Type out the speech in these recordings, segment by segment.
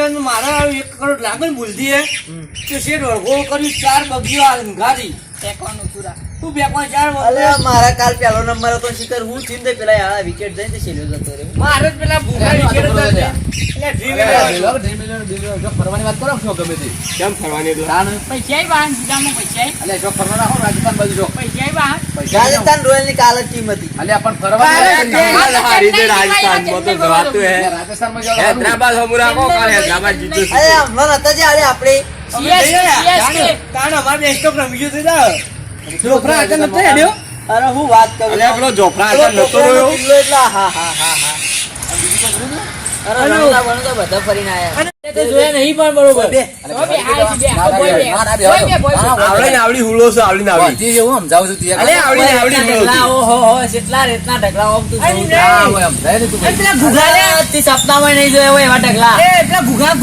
અને મારા 1 કરોડ લાગે ને ભૂલથી હે તો શેઠ વળગો કરી 4 બગીઓ હાલંગારી ટેકવાનું પૂરા તું બે પાંચ 4 અલે મારા કાલ પહેલો નંબર હતો શિખર હું ચિંતે પેલા આ વિકેટ જઈને તે છેલ્લો જતો રે મારે પેલા ભૂખા વિકેટ હતો એટલે જો ફરવાની વાત કરો છો ગમે તે કેમ ફરવાની પૈસા વાહન સીધામાં પૈસા અલે જો ફરવાના હો રાજસ્થાન બાજુ જો પૈસા વાહન રાજસ્થાન રોયલ ની કાલ જ ટીમ હતી અલે આપણ ફરવા હારી દે રાજસ્થાન માં તો જવાતું હે રાજસ્થાનમાં હૈદરાબાદ હમુરા કો કાલ હૈદરાબાદ જીત્યું છે અરે હમણાં હતા જે આજે આપણે તાણ અમારે બેસ્ટો રમ્યું છે જા જોફરા આગળ નતો હેડ્યો અરે હું વાત કરું અલે આપણો જોફરા આગળ નતો રહ્યો એટલા હા અરે રણતા બણતા બધા ફરીને આયા તો જોયા નહીં પણ બરોબર આવડી હુલો છે આવડી આવડી જેવું સમજાવું છું અલે આવડી ઓહો કેટલા રેતના ઢગલા ઓમ તું જોઉં સમજાય ને તું પેલા ઘુઘા તે સપનામાં નહીં જોયો હોય એવા ઢગલા પેલા ઘુઘા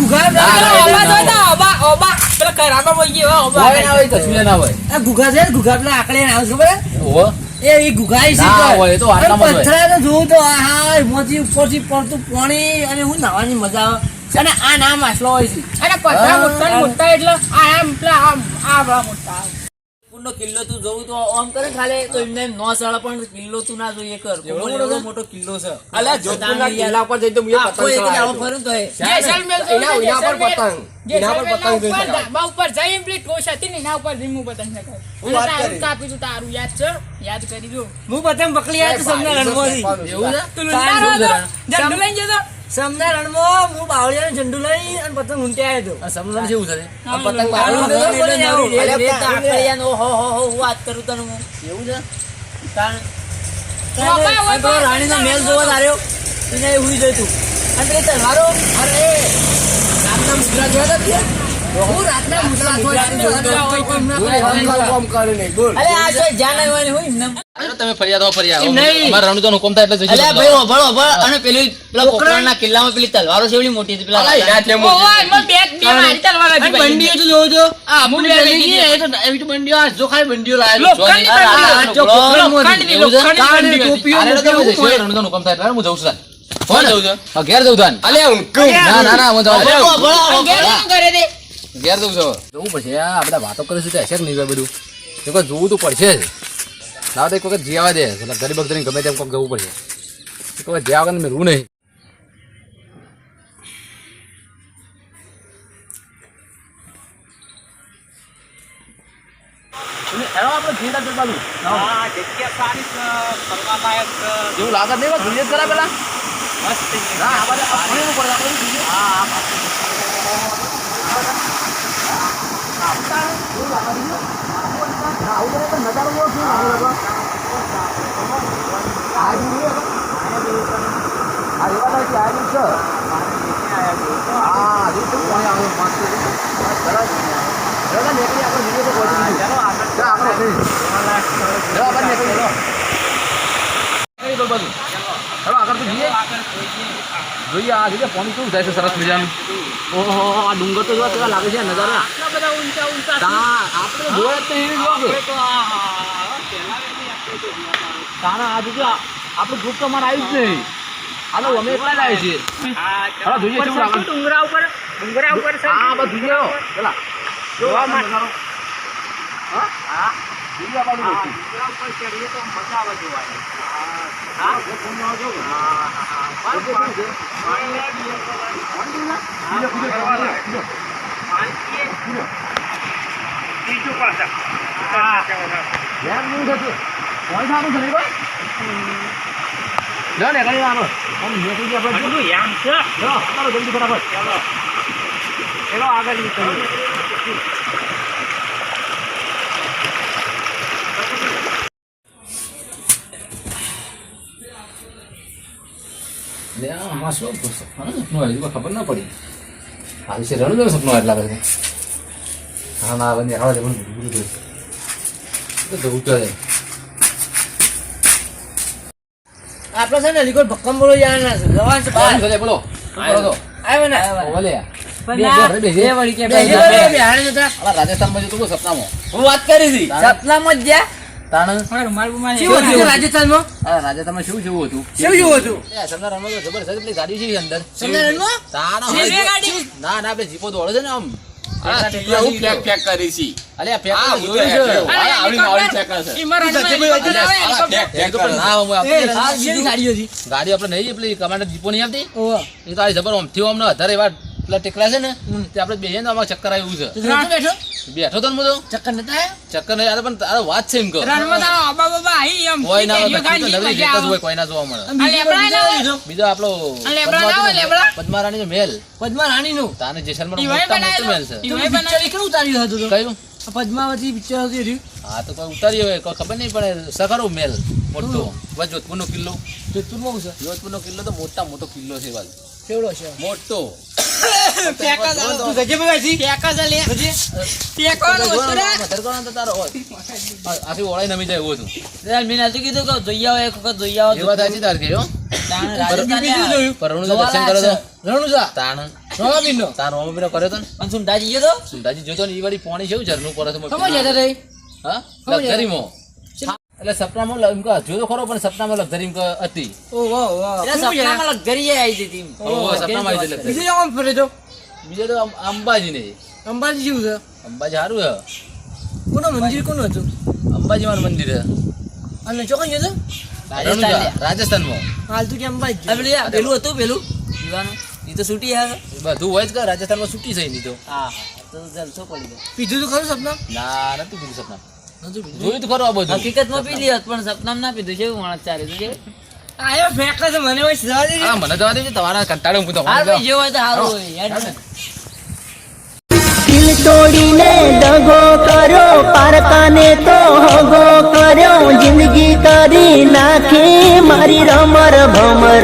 ઓબા પેલા કરામાં બોઈ ગયો ઓબા હોય ના હોય કશું ના હોય આ ઘુઘા છે ઘુઘા પેલા આકડે આવે ખબર ઓહો એ ઘુઘાઈ છે ના હોય, એ તો આટલામાં જ હોય. પથરા તો જોઉં તો આહા એમાંથી ઉપરથી પડતું પાણી અને હું નાવાની મજા આવે અને આ નામ આટલો હોય છે અને પથરા મોટા ને મોટા એટલે આ આમ પેલા આ બડા મોટા નો કિલ્લો તું જોઉં તો આમ કરે ખાલે તો એમને નો સળા પણ કિલ્લો તું ના જોઈએ કર એવડો મોટો કિલ્લો છે અલે જોધપુરના કિલ્લા પર જઈ તો મુએ પતંગ ચડાવ્યો ફરું તો જેસલમેર એના પર પતંગ એના પર પતંગ જોઈ શકાય ધાબા ઉપર જઈ પેલી ટોશ હતી ને એના ઉપર જઈને હું પતંગ ચગાવ્યો. હું વાત અને તારું કરી. કાપ્યું તું તારું યાદ છે યાદ કરી દો હું પતંગ પકડી આવ્યો તો સમને રણમાંથી એવું છે તું લૂંટારો હતો? ઝંડુ લઈને જતો સમને રણમાં હું બાવળિયાનો ઝંડુ લઈ અને પતંગ ઊંટે આવ્યો આ સમજણ જેવું છે આ પતંગ આવું બાવળિયો તો બોલે ને આવું અલે રેત તારું આકડિયાનો હો વાત કરું તને હું એવું છે તાણ બાપા હોય તો રાણીનો મેલ જોવા તાર્યો એને હુઈ જતું અને તલવારો અરે રાતના મુદ્રા જોયા હતા હું રાતના મુસલા કામ કરે નહીં બોલ અરે આ તો જાન આવવાની હોય ને તમે ફરિયાદ હો ફરિયાદ એમ નહીં. અમારા રણુદાનો હુકમ થાય એટલે અલ્યા ભાઈ ઓભળ અને પેલી પેલા પોકરણના કિલ્લામાં પેલી તલવારો છે એવડી મોટી હતી પેલા અલા યાદ છે મોટી. ઓય એમાં બે મારી તલવાર હતી ભાઈ. બંડીઓ તો જોવો છો આ હું બંડીઓ લઈ ગઈ એ તો એવી તો બંડીઓ આ જો ખાલી બંડીઓ લાયેલો લોખંડની આ બંડીઓ. જો લોખંડની, લોખંડની કાળની બંડીઓ હતી. ટોપીઓ અરે તો તમે જશો, મૂકેલું. રણુદાનો હુકમ થાય એટલે હું જઉં છું તાન. કોણ જવું છે? હા, ઘેર જઉં તાન. અલે ઊંઘું. ના ના ના હું જઉં. અલે ઓભળ ઘેર શું કરે તે? ઘેર જઉં છું જોવું પડશે આ બધા વાતો કરે છે હશે કે નહીં હોય બધું એક વખત જોવું તો પડશે જ લાવ તો એક વખત જીવા દે પેલા ગરીબ ભક્તને ગમે તેમ કોક જવું પડશે એક વખત જ્યાં વગર મેં રૂ નહીં જેવું લાગે નહીં જોઈએ કરા પેલા ના આ બધા આ ફોન ઉપર આપણે જોઈએ જોઈએ આ જગ્યા પાણી કેવું થાય છે સરસ મજાનું ઓહો આ ડુંગર તો જોવા કેવા લાગે છે આ નજારા આટલા બધા ઊંચા ઊંચા આપણે જોયા જ નહીં જોવા તારા આ જગ્યા આપણું ગ્રુપ તો અમારે આવ્યું જ નહીં આનો અમે એકલા જ આવ્યા છીએ હા જોઈએ કેવું લાગે ડુંગરા ઉપર છે. હા બધું જોઈએ પેલા જોવા માટે. હા જોઈએ આ બાજુ ડુંગરા ઉપર ચડીએ તો મજા આવે જોવાની. હા આગળ નીકળીએ. આમાં શું સપનું આવ્યું ખબર ના પડી આ વિશે રણુદાનું સપનું એટલા બધા હા ના બંને આવા જવાનું ભૂલી ગયું તો જવું તો છે આપણે છે ને લીકોટ ભક્કમ બોલો જવાના છે જવાન છે બહાર. બોલો બોલો બોલો તો આવ્યો ને બોલે પણ બે ના, બે બે બે વળી કે બે બે બે. બે હારે જતા. રાજસ્થાનમાં જો તું સપનામાં હું વાત કરી હતી તારા- સપનામાં જ ગયા તાણ મારો રૂમાલ બુમાલ કેવું હતું રાજસ્થાનમાં? આ રાજસ્થાનમાં શું જેવું હતું કેવું જેવું હતું? એ સમના રણમાં તો જબરજસ્ત પેલી ગાડી છે અંદર તમને રણમાં? તાણ છે ગાડી? ના ના આપણે જીપો દોડે છે ને આમ હું ફેક ફેક કરી છી અલ્યા ફેંક આ તો હું તો જોયું છે. આ આવડી માવડી ફેક છે ઈ મારા રણમાં હેલિકોપ્ટર આવે, હેલિકોપ્ટર. ફેક ફેંક તો પણ ના હોય, આપણે આ બીજી ગાડીઓ હતી ગાડી આપણે નહીં પેલી કમાન્ડર જીપો નહીં આવતી ઓહો એ તો આ જબર આમથી આમ ને વધારે એવા પેલા ટેકરા છે ને તે આપણે બેહીએ ને આમાં ચક્કર આવ્યું છે તું બેઠો બેઠો તો ને હું તો ચક્કર નતા આયા? ચક્કર નહીં આવે પણ તારો વાત છે એમ કહો રણમાં તો આબા બાબા આઈ એમ કોઈ ના હેલિયો હોય ગાડી નવી મજા એક જ આવે. હોય કોઈ ના જોવા મળે અને બીજી લેબડા બીજો ના લીધો. બીજો આપણો આ લેબડા ના હોય, લેબડા? પદ્મારાણીનો મહેલ પદ્મા રાણીનું તાને જેસલમેર ઈ વહી મોટો મહેલ બનાવેલો. છે ઈ તું વહી પિક્ચર બનાવેલો. કેટલું ઉતાર્યું હતું તો કયું આ પદ્માવતી પિક્ચર હતું એ રહ્યું. હા તો કોઈ ઉતારી હોય કોઈ ખબર નહીં પણ સખરો મહેલ મોટો બસ જોધપુરનો કિલ્લો જોધપુરમાં છે જોધપુરનો કિલ્લો તો મોટા મોટો કિલ્લો છે બાજુ કેવડો છે મોટો ફેંક જ આવે. તું ગજબ ગાડી? ફેંક જ લે. ફેંકવાનું વસ્તુ રે. વધારે કરો ને તો તારો હોય. આખી ઓળાઈ નમી જાય એવું હતું યાર મેં નતું કીધું કે જોઈ આવો એક વખત જોઈ આવો એ વાત સાચી તાર કે હો તાણ રાજસ્થાન જોયું પરણું તો દર્શન કરો તો રણુજા તાણ રમાબીનો તાર રોમબીનો કર્યો તો ને અને સુંઢાજી ગયો તો સુંદાજી જોતો ને ઈ વાળી પોણી છે ઝરનું પડે છે મોટું. ખબર જતા રહી હા ખબર છે. લક્ઝરીમાં એટલે સપનામાં એમ કહો જોયો ખરો પણ સપનામાં લક્ઝરી હતી ઓ વાહ વાહ એટલે સપનામાં લગરી આવી જતી ઓહો, સપનામાં આવી જતી. બીજું જવાનું ફરે તો બીજો તો અંબાજી ને અંબાજી જેવું છે અંબાજી સારું છે કોનું મંદિર કોનું હતું અંબાજી મારું મંદિર છે અને ચોકન જતો રણુજા, રાજસ્થાનમાં હાલ તું કે અંબાજી પેલું હતું પેલું દીવાનું એ તો છૂટી આવે એ બધું હોય જ કે રાજસ્થાનમાં છૂટી થઈ નહીં તો હા તો જલસો પડી ગયો પીધું તો ખરું સપના ના નથી કીધું સપના નતું પીધું જોયું તો ખરું આ બધું હકીકતમાં પી લ્યો પણ સપનામાં ના પીધું છે એવું માણસ ચાલે તો છે આયો ફેંક જ મને હોય જવા દે. હા મને જવા દેજો તમારા કંટાળો હું તો હાલ ભાઈ જેવો હોય તો સારું હોય યાર દિલ તોડીને દગો કર્યો પારકાને તો હગો કર્યો જિંદગી કરી નાખી મારી રમર ભમર